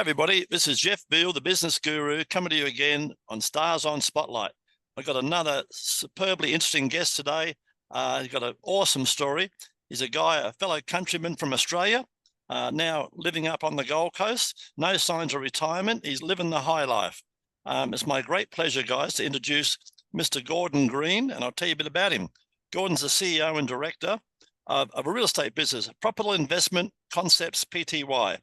Everybody, this is Jeff Veale, the business guru, coming to you again on Stars on Spotlight. I've got another superbly interesting guest today. He's got an awesome story. He's a fellow countryman from Australia, now living up on the Gold Coast. No signs of retirement. He's living the high life. It's my great pleasure, guys, to introduce Mr. Gordon Green, and I'll tell you a bit about him. Gordon's the CEO and director of a real estate business, Proper Investment Concepts Pty.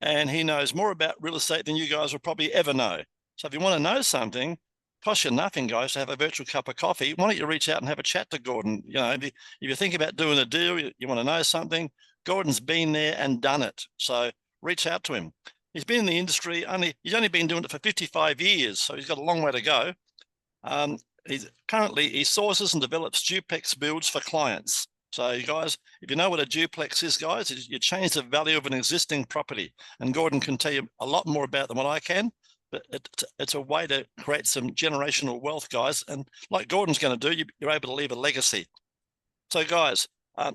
And he knows more about real estate than you guys will probably ever know. So if you want to know something, costs you nothing, guys, to have a virtual cup of coffee. Why don't you reach out and have a chat to Gordon? You know, if you think about doing a deal, you want to know something, Gordon's been there and done it. So reach out to him. He's been in the industry, he's only been doing it for 55 years, so he's got a long way to go. He sources and develops duplex builds for clients. So you guys, if you know what a duplex is, guys, you change the value of an existing property. And Gordon can tell you a lot more about than what I can, but it's a way to create some generational wealth, guys. And like Gordon's going to do, you're able to leave a legacy. So guys,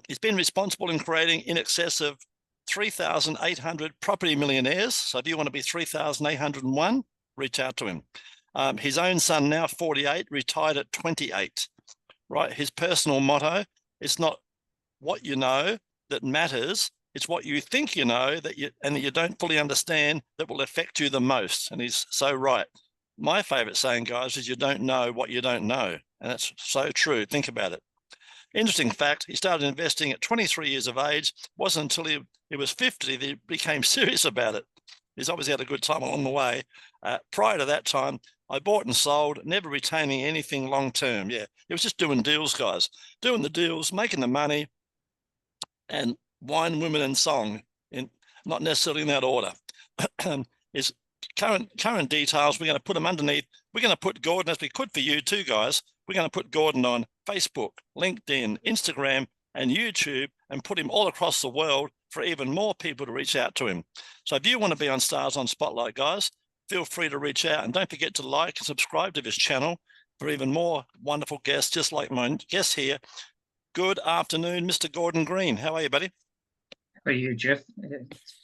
he's been responsible in creating in excess of 3,800 property millionaires. So if you want to be 3,801, reach out to him. His own son, now 48, retired at 28, right? His personal motto, it's not what you know that matters, it's what you think you know that you don't fully understand that will affect you the most. And he's so right. My favorite saying, guys, is you don't know what you don't know. And that's so true. Think about it. Interesting fact, he started investing at 23 years of age. It wasn't until he was 50 that he became serious about it. He's obviously had a good time along the way. Prior to that time, I bought and sold, never retaining anything long-term. Yeah, it was just doing deals, guys. Doing the deals, making the money, and wine, women, and song, not necessarily in that order. His current details, we're going to put them underneath. We're going to put Gordon, as we could for you too, guys. We're going to put Gordon on Facebook, LinkedIn, Instagram, and YouTube, and put him all across the world for even more people to reach out to him. So if you want to be on Stars on Spotlight, guys, feel free to reach out, and don't forget to like and subscribe to this channel for even more wonderful guests, just like my guest here. Good afternoon, Mr. Gordon Green. How are you, buddy? How are you, Jeff? It's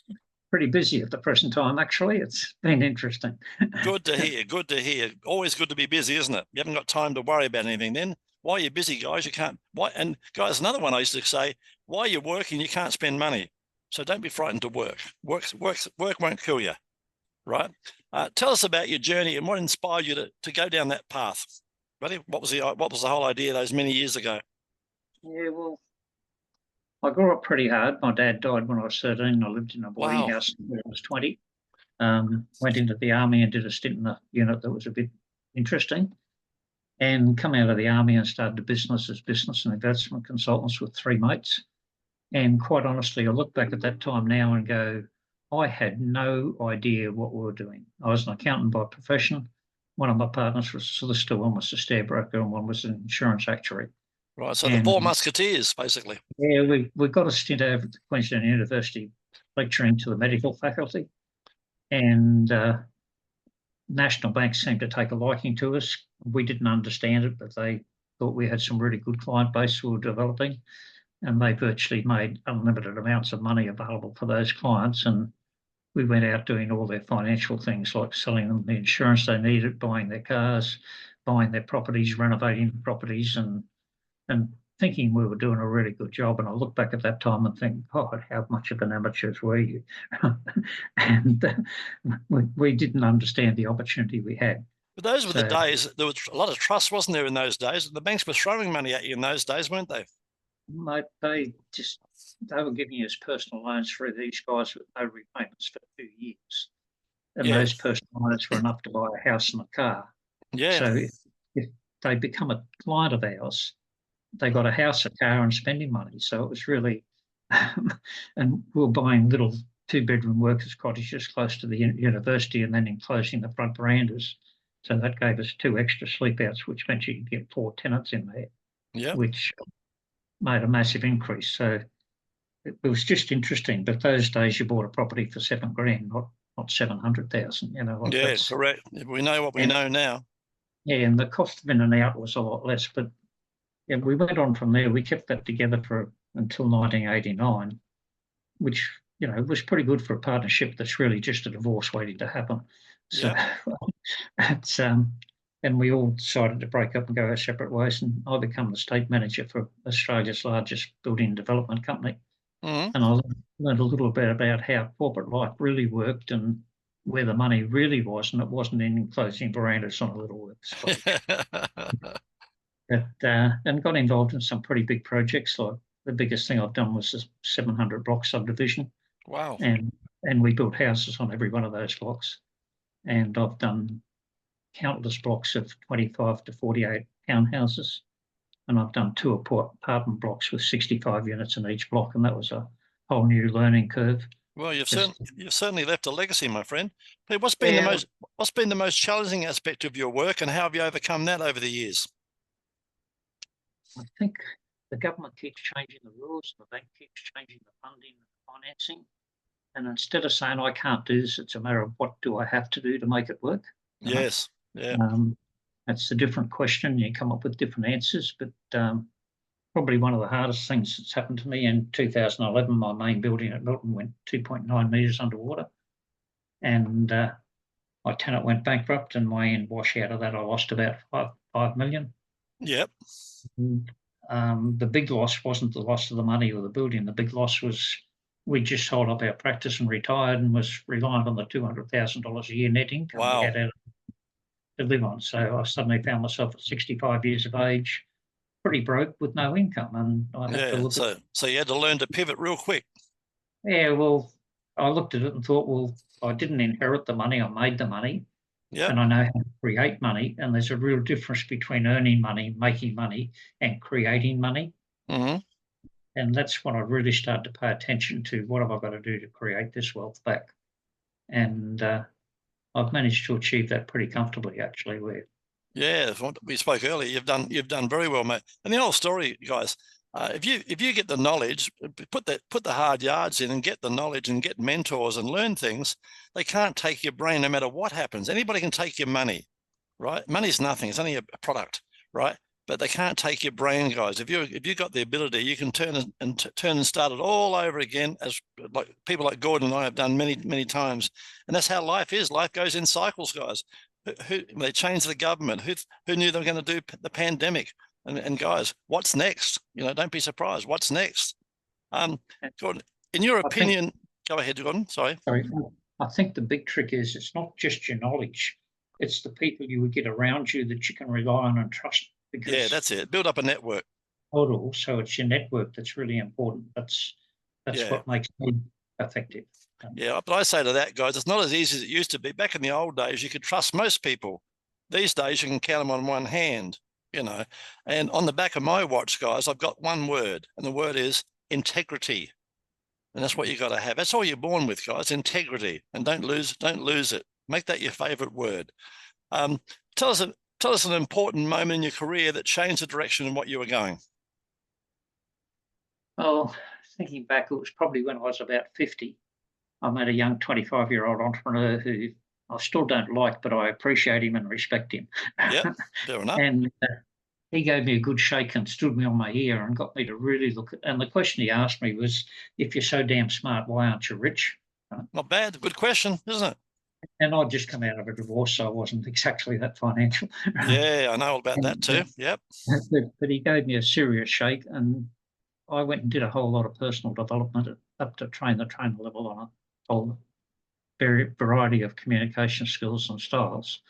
pretty busy at the present time, actually. It's been interesting. Good to hear. Good to hear. Always good to be busy, isn't it? You haven't got time to worry about anything then. While you're busy, guys, you can't. Why? And guys, another one I used to say, while you're working, you can't spend money. So don't be frightened to work. Work won't kill you, right? Tell us about your journey and what inspired you to go down that path, buddy. What was the whole idea those many years ago? Yeah, well, I grew up pretty hard. My dad died when I was 13. I lived in a boarding house when I was 20. Went into the army and did a stint in the unit that was a bit interesting. And come out of the army and started a business as business and investment consultants with 3 mates. And quite honestly, I look back at that time now and go, I had no idea what we were doing. I was an accountant by profession. One of my partners was a solicitor, one was a stockbroker, and one was an insurance actuary. Right, so the 4 musketeers, basically. Yeah, we got a stint over at Queensland University lecturing to the medical faculty, and National Bank seemed to take a liking to us. We didn't understand it, but they thought we had some really good client base we were developing, and they virtually made unlimited amounts of money available for those clients. And we went out doing all their financial things, like selling them the insurance they needed, buying their cars, buying their properties, renovating the properties, and thinking we were doing a really good job. And I look back at that time and think, God, how much of an amateurs were you? And we didn't understand the opportunity we had. But those were the days. There was a lot of trust, wasn't there, in those days? The banks were throwing money at you in those days, weren't they? Mate, they were giving us personal loans through these guys with no repayments for 2 years. And those personal loans were enough to buy a house and a car. Yeah. So if they become a client of ours, they got a house, a car, and spending money. So it was really, and we were buying little 2-bedroom workers' cottages close to the university, and then enclosing the front verandas. So that gave us 2 extra sleep outs, which meant you could get 4 tenants in there, which made a massive increase. So it was just interesting. But those days you bought a property for $7,000, not 700,000. You know. Yeah, correct. We know what we know now. Yeah, and the cost of in and out was a lot less, but. Yeah, we went on from there. We kept that together until 1989, which you know, it was pretty good for a partnership that's really just a divorce waiting to happen. So it's and we all decided to break up and go our separate ways. And I become the state manager for Australia's largest building development company. Mm-hmm. And I learned a little bit about how corporate life really worked and where the money really was, and it wasn't in enclosing verandas on a little workspace. And got involved in some pretty big projects. Like the biggest thing I've done was a 700 block subdivision. Wow. And we built houses on every one of those blocks. And I've done countless blocks of 25 to 48 townhouses. And I've done 2 apartment blocks with 65 units in each block. And that was a whole new learning curve. Well, you've certainly left a legacy, my friend. Hey, what's been the most challenging aspect of your work, and how have you overcome that over the years? I think the government keeps changing the rules, the bank keeps changing the funding and the financing. And instead of saying I can't do this, it's a matter of what do I have to do to make it work? Yes. Yeah. That's a different question. You come up with different answers, but probably one of the hardest things that's happened to me in 2011, my main building at Milton went 2.9 metres underwater. And my tenant went bankrupt, and my end wash out of that, I lost about 5 million. Yep. The big loss wasn't the loss of the money or the building. The big loss was we just sold up our practice and retired and was reliant on the $200,000 a year net income Wow. we had to live on. So I suddenly found myself at 65 years of age, pretty broke with no income. And I had to look so you had to learn to pivot real quick. Yeah, well, I looked at it and thought, well, I didn't inherit the money, I made the money. Yeah. And I know how to create money. And there's a real difference between earning money, making money, and creating money. Mm-hmm. And that's when I really started to pay attention to what have I got to do to create this wealth back. And I've managed to achieve that pretty comfortably, actually. Yeah, we spoke earlier. You've done very well, mate. And the old story, guys. If you get the knowledge, put the hard yards in and get the knowledge and get mentors and learn things, they can't take your brain no matter what happens. Anybody can take your money, right? Money's nothing. It's only a product, right? But they can't take your brain, guys. If you got the ability, you can turn and start it all over again, as like people like Gordon and I have done many times. And that's how life is. Life goes in cycles, guys. They changed the government. Who knew they were going to do the pandemic? And guys, what's next? Don't be surprised. What's next? Gordon, in your opinion, go ahead, Gordon. Sorry. I think the big trick is it's not just your knowledge; it's the people you would get around you that you can rely on and trust. Yeah, that's it. Build up a network. So it's your network that's really important. That's what makes me effective. Yeah, but I say to that, guys, it's not as easy as it used to be. Back in the old days, you could trust most people. These days, you can count them on one hand. And on the back of my watch, guys, I've got one word, and the word is integrity. And that's what you got to have. That's all you're born with, guys, integrity. And don't lose it. Make that your favorite word. Tell us an important moment in your career that changed the direction of what you were going. Well, thinking back, it was probably when I was about 50. I met a young 25-year-old entrepreneur who I still don't like, but I appreciate him and respect him. Yeah, fair enough. And he gave me a good shake and stood me on my ear and got me to really look at. And the question he asked me was, "If you're so damn smart, why aren't you rich?" Not bad. Good question, isn't it? And I'd just come out of a divorce, so I wasn't exactly that financial. Yeah, I know all about that too. Yep. But he gave me a serious shake, and I went and did a whole lot of personal development up to trainer level on a whole variety of communication skills and styles.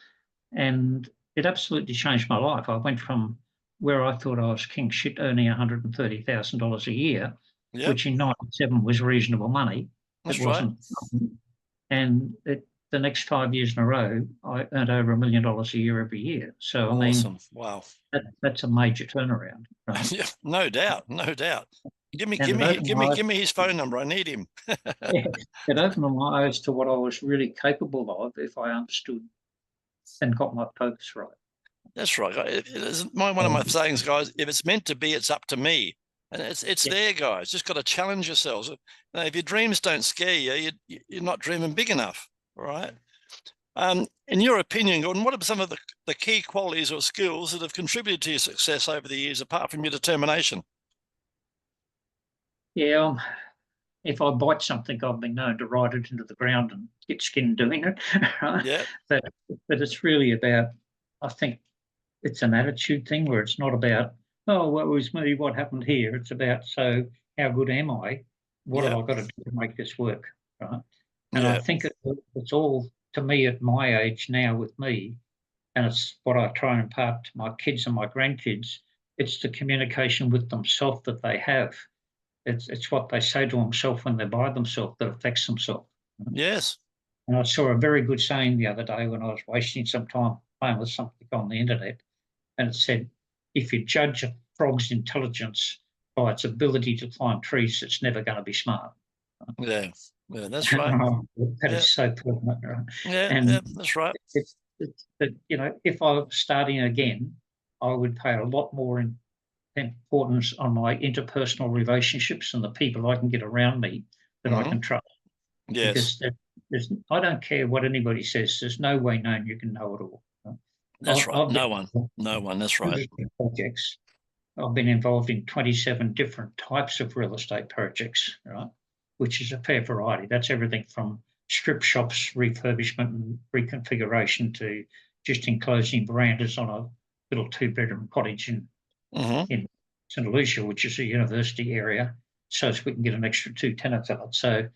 And it absolutely changed my life. I went from where I thought I was king shit, earning $130,000 a year, which in 97 was reasonable money. That's it wasn't. Right. And the next 5 years in a row, I earned over $1 million a year every year. So, awesome. I mean, wow, that's a major turnaround. Right? Yeah, no doubt. Give me his phone number. I need him. It opened my eyes to what I was really capable of if I understood and got my focus right. That's right. It is one of my sayings, guys. If it's meant to be, it's up to me. And it's there, guys. Just got to challenge yourselves. If your dreams don't scare you, you're not dreaming big enough. All right. In your opinion, Gordon, what are some of the key qualities or skills that have contributed to your success over the years, apart from your determination? Yeah, if I bite something, I've been known to ride it into the ground and get skinned doing it. Right? Yeah. But it's really about, I think it's an attitude thing where it's not about, oh, what was me, what happened here? It's about, so how good am I? What have I got to do to make this work? Right. And I think it's all, to me, at my age now with me, and it's what I try and impart to my kids and my grandkids, it's the communication with themselves that they have. It's what they say to themselves when they're by themselves that affects themselves. Yes. And I saw a very good saying the other day when I was wasting some time playing with something on the internet, and it said, if you judge a frog's intelligence by its ability to climb trees, it's never going to be smart. Yeah, that's right. That is so pertinent, right? Yeah, that's right. But, you know, if I was starting again, I would pay a lot more importance on my interpersonal relationships and the people I can get around me that I can trust. Yes. Because I don't care what anybody says. There's no way known you can know it all. That's right. No one. That's right. Projects. I've been involved in 27 different types of real estate projects, right? Which is a fair variety. That's everything from strip shops, refurbishment and reconfiguration to just enclosing verandas on a little 2-bedroom cottage in St. Lucia, which is a university area, so as we can get an extra 2 tenants on it. So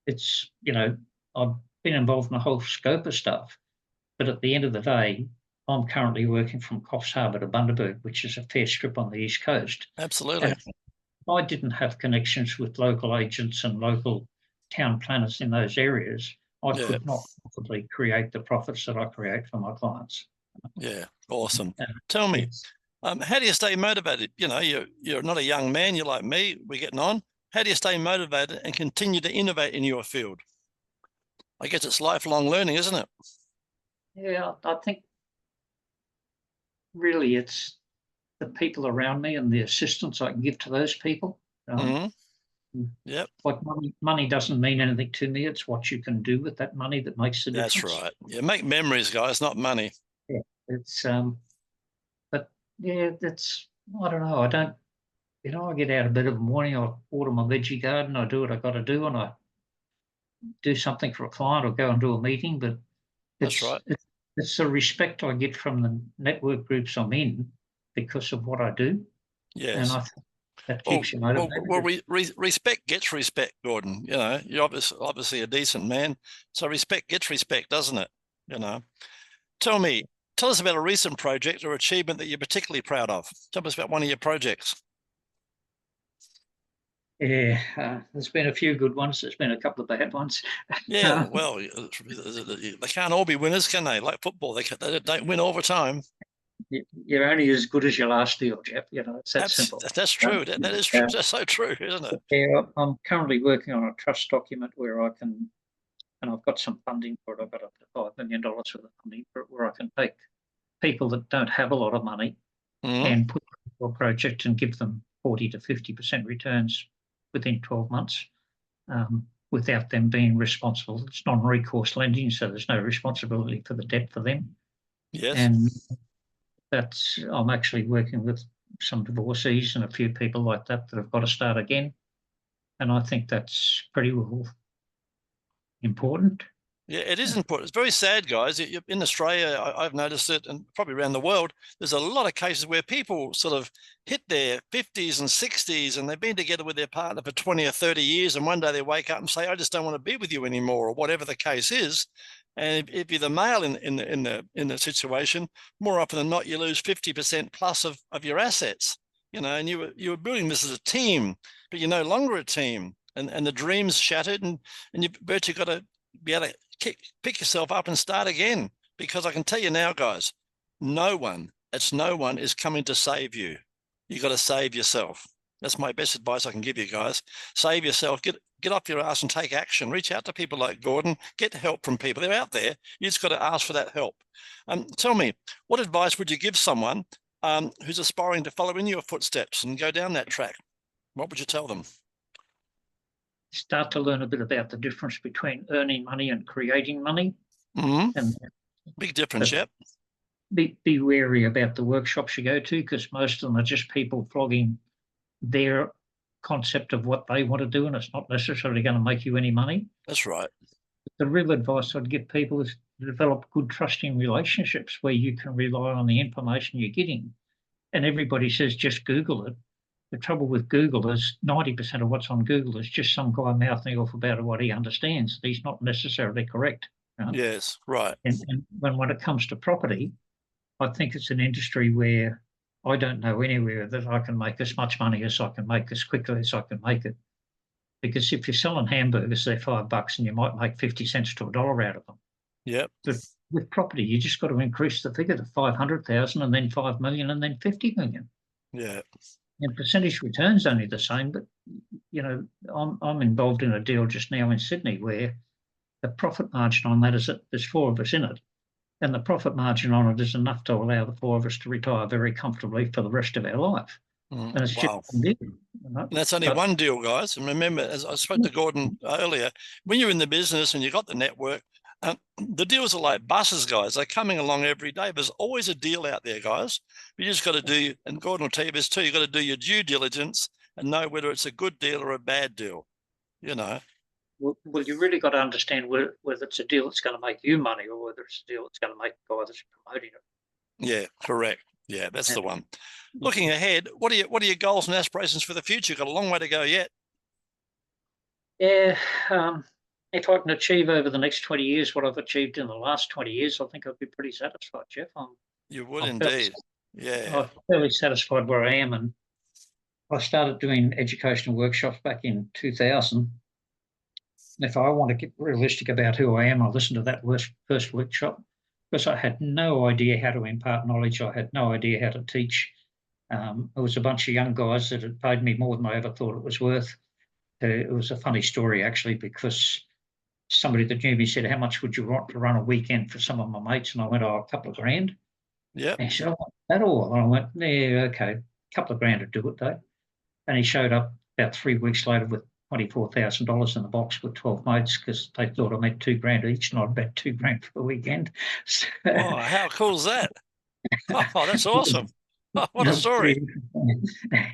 it's, you know, I've been involved in a whole scope of stuff, but at the end of the day, I'm currently working from Coffs Harbour to Bundaberg, which is a fair strip on the East Coast. Absolutely. And if I didn't have connections with local agents and local town planners in those areas, I could not possibly create the profits that I create for my clients. Yeah, awesome. Tell me, how do you stay motivated? You know, you're not a young man. You're like me. We're getting on. How do you stay motivated and continue to innovate in your field? I guess it's lifelong learning, isn't it? Yeah, I think really it's the people around me and the assistance I can give to those people. Yep. Like money doesn't mean anything to me. It's what you can do with that money that makes the difference. That's right. Yeah, make memories, guys, not money. Yeah, it's but yeah, that's, I don't know. I don't, you know, I get out of bed in the morning, I water my veggie garden, I do what I got to do, and I do something for a client or go and do a meeting. But that's right. It's the respect I get from the network groups I'm in because of what I do. Yes. And I think that keeps you motivated. Well, respect gets respect, Gordon. You know, you're obviously a decent man. So respect gets respect, doesn't it? You know. Tell us about a recent project or achievement that you're particularly proud of. Tell us about one of your projects. Yeah, there's been a few good ones. There's been a couple of bad ones. Yeah, well, they can't all be winners, can they? Like football, they don't win all the time. You're only as good as your last deal, Jeff. You know, it's that simple. That's true. That is true. That's so true, isn't it? Yeah, I'm currently working on a trust document where I can, and I've got some funding for it. I've got up to $5 million worth of funding for it, where I can take people that don't have a lot of money and put into a project and give them 40 to 50% returns within 12 months without them being responsible. It's non-recourse lending, so there's no responsibility for the debt for them. Yes. And I'm actually working with some divorcees and a few people like that have got to start again. And I think that's pretty well important. Yeah, it is important. It's very sad, guys. In Australia, I've noticed it, and probably around the world, there's a lot of cases where people sort of hit their 50s and 60s and they've been together with their partner for 20 or 30 years. And one day they wake up and say, I just don't want to be with you anymore, or whatever the case is. And if you're the male in the situation, more often than not, you lose 50% plus of your assets, you know, and you were building this as a team, but you're no longer a team, and the dream's shattered, and you've virtually got to be able to pick yourself up and start again. Because I can tell you now, guys, no one is coming to save you. You got to save yourself. That's my best advice I can give you, guys. Save yourself. Get off your ass and take action. Reach out to people like Gordon. Get help from people. They're out there. You just got to ask for that help. Tell me, what advice would you give someone who's aspiring to follow in your footsteps and go down that track? What would you tell them? Start to learn a bit about the difference between earning money and creating money. And big difference, yep. Be wary about the workshops you go to, because most of them are just people flogging their concept of what they want to do, and it's not necessarily going to make you any money. That's right. The real advice I'd give people is to develop good trusting relationships where you can rely on the information you're getting. And everybody says just Google it. The trouble with Google is 90% of what's on Google is just some guy mouthing off about what he understands. He's not necessarily correct. Right? Yes, right. And when it comes to property, I think it's an industry where I don't know anywhere that I can make as much money as I can make as quickly as I can make it. Because if you're selling hamburgers, they're $5 and you might make 50 cents to $1 out of them. Yep. But with property, you just got to increase the figure to 500,000 and then 5 million and then 50 million. Yeah. And percentage return's only the same, but I'm involved in a deal just now in Sydney where the profit margin on that is that there's 4 of us in it, and the profit margin on it is enough to allow the 4 of us to retire very comfortably for the rest of our life. And it's just one deal, And that's only one deal, guys. And remember, as I spoke to Gordon earlier, when you're in the business and you've got the network, the deals are like buses, guys. They're coming along every day. There's always a deal out there, guys. You just got to do, and Gordon will tell you this too, you've got to do your due diligence and know whether it's a good deal or a bad deal, Well, you really got to understand whether it's a deal that's going to make you money or whether it's a deal that's going to make the guy that's promoting it. Yeah, correct. Yeah, that's the one. Looking ahead, what are your goals and aspirations for the future? You've got a long way to go yet. Yeah, if I can achieve over the next 20 years what I've achieved in the last 20 years, I think I'd be pretty satisfied, Jeff. You would indeed. Yeah. I'm fairly satisfied where I am, and I started doing educational workshops back in 2000. If I want to get realistic about who I am, I listened to that first workshop because I had no idea how to impart knowledge. I had no idea how to teach. It was a bunch of young guys that had paid me more than I ever thought it was worth. It was a funny story, actually, because somebody that knew me said, "How much would you want to run a weekend for some of my mates?" And I went, "Oh, a couple of grand." Yeah. And he said, "Oh, that all?" And I went, "Yeah, okay, a couple of grand would do it, though." And he showed up about 3 weeks later with $24,000 in the box with 12 mates because they thought I made $2 grand each, and I'd bet $2 grand for the weekend. So, oh, how cool is that? Oh, that's awesome. Oh, what a story.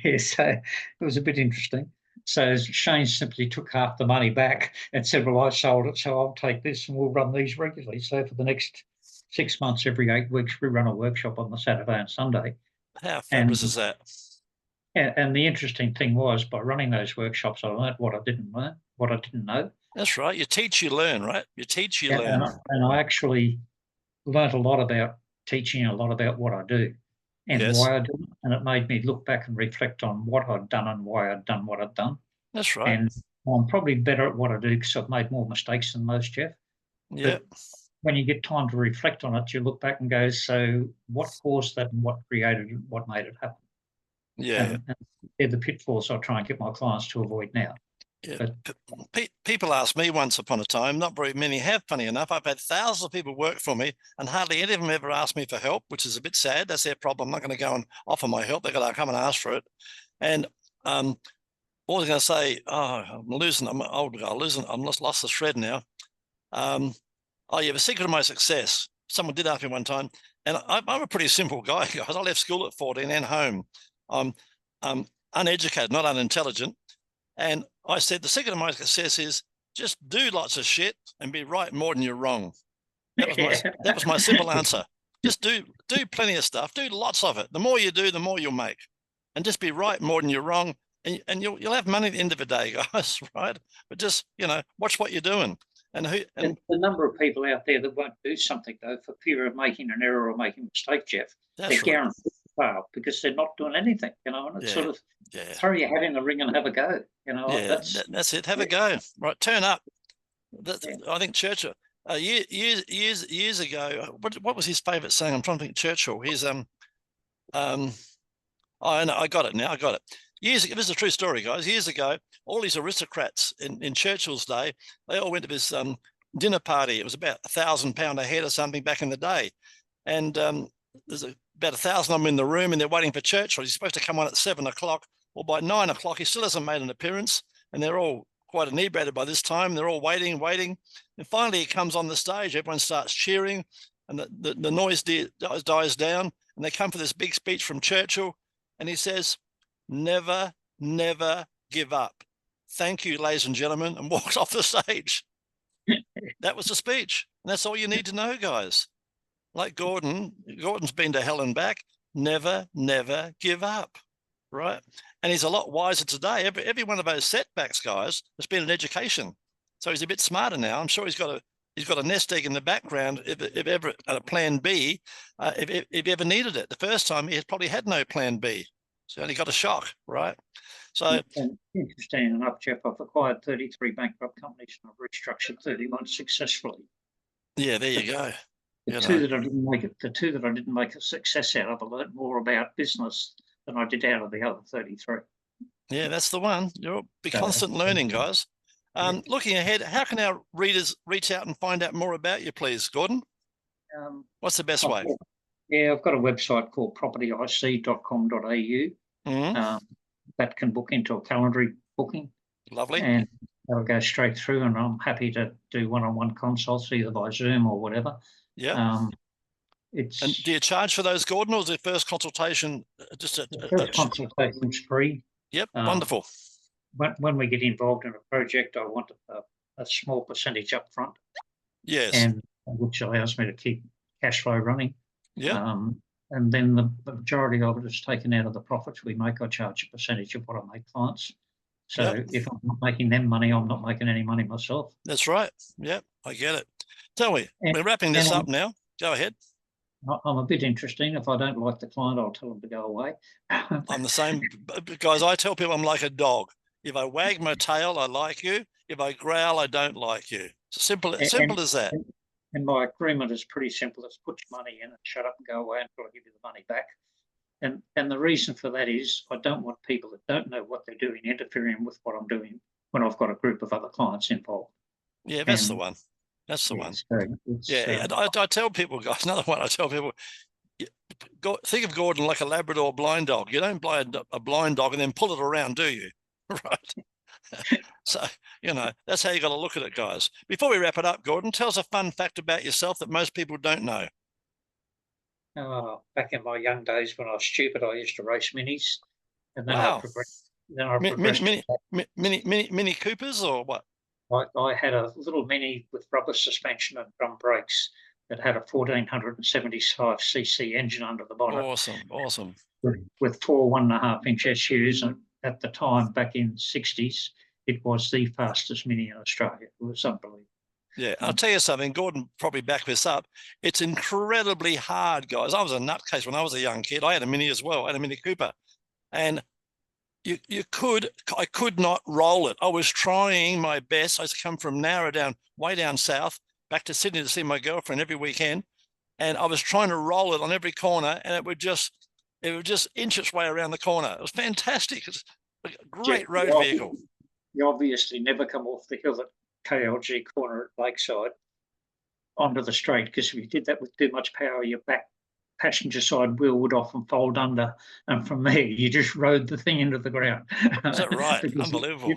Yeah, so it was a bit interesting. So Shane simply took half the money back and said, "Well, I sold it, so I'll take this and we'll run these regularly." So for the next 6 months, every 8 weeks, we run a workshop on the Saturday and Sunday. How fabulous is that? And the interesting thing was, by running those workshops, I learned what I didn't learn, what I didn't know. That's right. You teach, you learn, right? You teach, you learn. And I actually learned a lot about teaching, a lot about what I do and why I do it. And it made me look back and reflect on what I'd done and why I'd done what I'd done. That's right. And I'm probably better at what I do because I've made more mistakes than most, Jeff. Yeah. But when you get time to reflect on it, you look back and go, so what caused that and what created it, what made it happen? Yeah. And they're the pitfalls I try and get my clients to avoid now. Yeah. People asked me once upon a time, not very many have, funny enough. I've had thousands of people work for me and hardly any of them ever asked me for help, which is a bit sad. That's their problem. I'm not going to go and offer my help. They've got to come and ask for it. And what was I going to say? Oh, I'm an old guy. I'm lost the thread now. The secret of my success. Someone did ask me one time, and I'm a pretty simple guy, guys. I left school at 14 and home. I'm uneducated, not unintelligent. And I said, the secret of my success is just do lots of shit and be right more than you're wrong. That was my simple answer. Just do plenty of stuff. Do lots of it. The more you do, the more you'll make. And just be right more than you're wrong. And you'll have money at the end of the day, guys, right? But just, watch what you're doing. And the number of people out there that won't do something, though, for fear of making an error or making a mistake, Jeff, they're guaranteed to fail because they're not doing anything, and it's sort of throw your hat in the ring and have a go, that's it. Have a go, right? Turn up. I think Churchill, years ago, what was his favourite saying? I'm trying to think. Churchill. He's I got it now. I got it. Years ago, this is a true story, guys. Years ago, all these aristocrats in Churchill's day, they all went to this dinner party. It was about £1,000 a head or something back in the day, and there's about 1,000 of them in the room, and they're waiting for Churchill. He's supposed to come on at 7 o'clock. Well, by 9 o'clock, he still hasn't made an appearance, and they're all quite inebriated by this time. They're all waiting, and finally he comes on the stage. Everyone starts cheering, and the noise dies down, and they come for this big speech from Churchill, and he says, "Never, never, give up. Thank you, ladies and gentlemen, and walked off the stage. That was the speech. And that's all you need to know, guys. Like Gordon's been to hell and back. Never, never give up, right? And he's a lot wiser today. Every one of those setbacks, guys, has been an education. So he's a bit smarter now. I'm sure he's got a nest egg in the background, if ever a plan B, if he ever needed it. The first time he probably had no plan B. So he got a shock, right? So interesting enough, Jeff, I've acquired 33 bankrupt companies and I've restructured 31 successfully. Yeah, there you go. The two that I didn't make a success out of, I learned more about business than I did out of the other 33. Yeah, that's the one. You'll be constant learning, guys. Looking ahead, how can our readers reach out and find out more about you, please, Gordon? What's the best way? Yeah, I've got a website called propertyic.com.au. That can book into a Calendly booking. Lovely. And they'll go straight through, and I'm happy to do one-on-one consults either by Zoom or whatever. Yeah. And do you charge for those, Gordon, or is the first consultation just first consultation's free? Yep, wonderful. When we get involved in a project, I want a small percentage up front. Yes. And which allows me to keep cash flow running. Yeah. And then the majority of it is taken out of the profits we make. I charge a percentage of what I make clients. So if I'm not making them money, I'm not making any money myself. That's right. Yep, I get it. Tell me, we're wrapping this up now. Go ahead. I'm a bit interesting. If I don't like the client, I'll tell them to go away. I'm the same. Guys, I tell people I'm like a dog. If I wag my tail, I like you. If I growl, I don't like you. It's simple as that. And my agreement is pretty simple. It's put your money in and shut up and go away until I give you the money back. And the reason for that is I don't want people that don't know what they're doing interfering with what I'm doing when I've got a group of other clients involved. Yeah, that's the one. That's the one. So I tell people, guys, another one I tell people, think of Gordon like a Labrador blind dog. You don't blind a blind dog and then pull it around, do you? Right. So, that's how you got to look at it, guys. Before we wrap it up, Gordon, tell us a fun fact about yourself that most people don't know. Back in my young days when I was stupid, I used to race minis. And then wow. I progressed. Mini Coopers or what? I had a little mini with rubber suspension and drum brakes that had a 1475cc engine under the bonnet. Awesome. With 4 1.5-inch SUs. And at the time, back in the 60s, it was the fastest mini in Australia. It was unbelievable. Yeah, I'll tell you something, Gordon probably backed this up. It's incredibly hard, guys. I was a nutcase when I was a young kid. I had a Mini as well. I had a Mini Cooper. And I could not roll it. I was trying my best. I used to come from Nowra way down south, back to Sydney to see my girlfriend every weekend. And I was trying to roll it on every corner, and it would just inch its way around the corner. It was fantastic. It's a great road vehicle. You obviously never come off the hill at KLG corner at Lakeside onto the straight, because if you did that with too much power, your back passenger side wheel would often fold under, and from there you just rode the thing into the ground. Is that right? Unbelievable.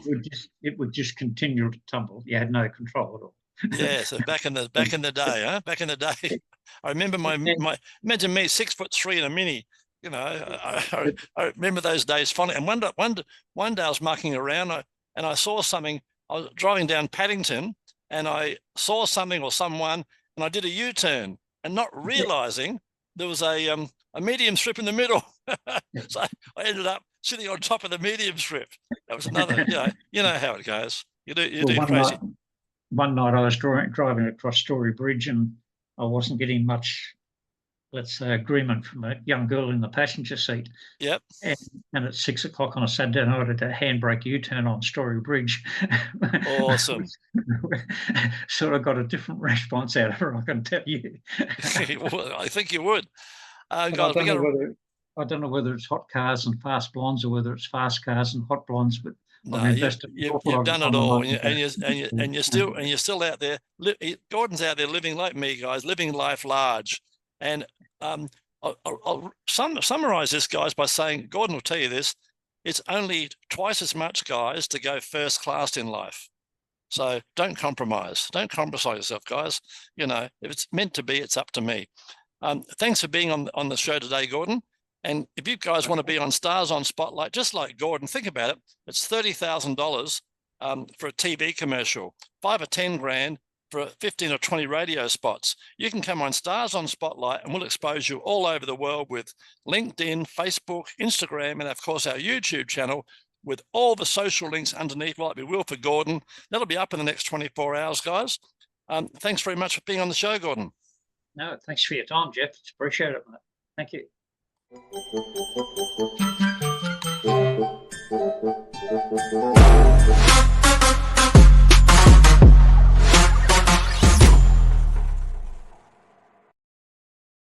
It would just continue to tumble. You had no control at all. Yeah, so back in the day, huh? Back in the day, I remember imagine me 6'3" in a Mini. I remember those days fondly. And one day I was mucking around, and I saw something. I was driving down Paddington, and I saw something or someone, and I did a U-turn, and not realizing there was a medium strip in the middle. So I ended up sitting on top of the medium strip. That was another, you know how it goes. You do crazy. One night I was driving across Story Bridge, and I wasn't getting much, let's say, agreement from a young girl in the passenger seat. Yep. And at 6 o'clock on a Saturday night, I did a handbrake U-turn on Story Bridge. Awesome. Sort of got a different response out of her, I can tell you. I think you would. Guys, I don't know whether it's hot cars and fast blondes or whether it's fast cars and hot blondes, but no, you've done it all, and you're still out there. Gordon's out there living like me, guys, living life large. And I'll summarize this, guys, by saying, Gordon will tell you this, it's only twice as much, guys, to go first class in life. So don't compromise. Don't compromise yourself, guys. If it's meant to be, it's up to me. Thanks for being on the show today, Gordon. And if you guys want to be on Stars on Spotlight, just like Gordon, think about it. It's $30,000 for a TV commercial, 5 or 10 grand for 15 or 20 radio spots. You can come on Stars on Spotlight and we'll expose you all over the world with LinkedIn, Facebook, Instagram, and of course our YouTube channel with all the social links underneath, like we will for Gordon. That'll be up in the next 24 hours, guys. Thanks very much for being on the show, Gordon. No, thanks for your time, Jeff. Appreciate it, mate. Thank you.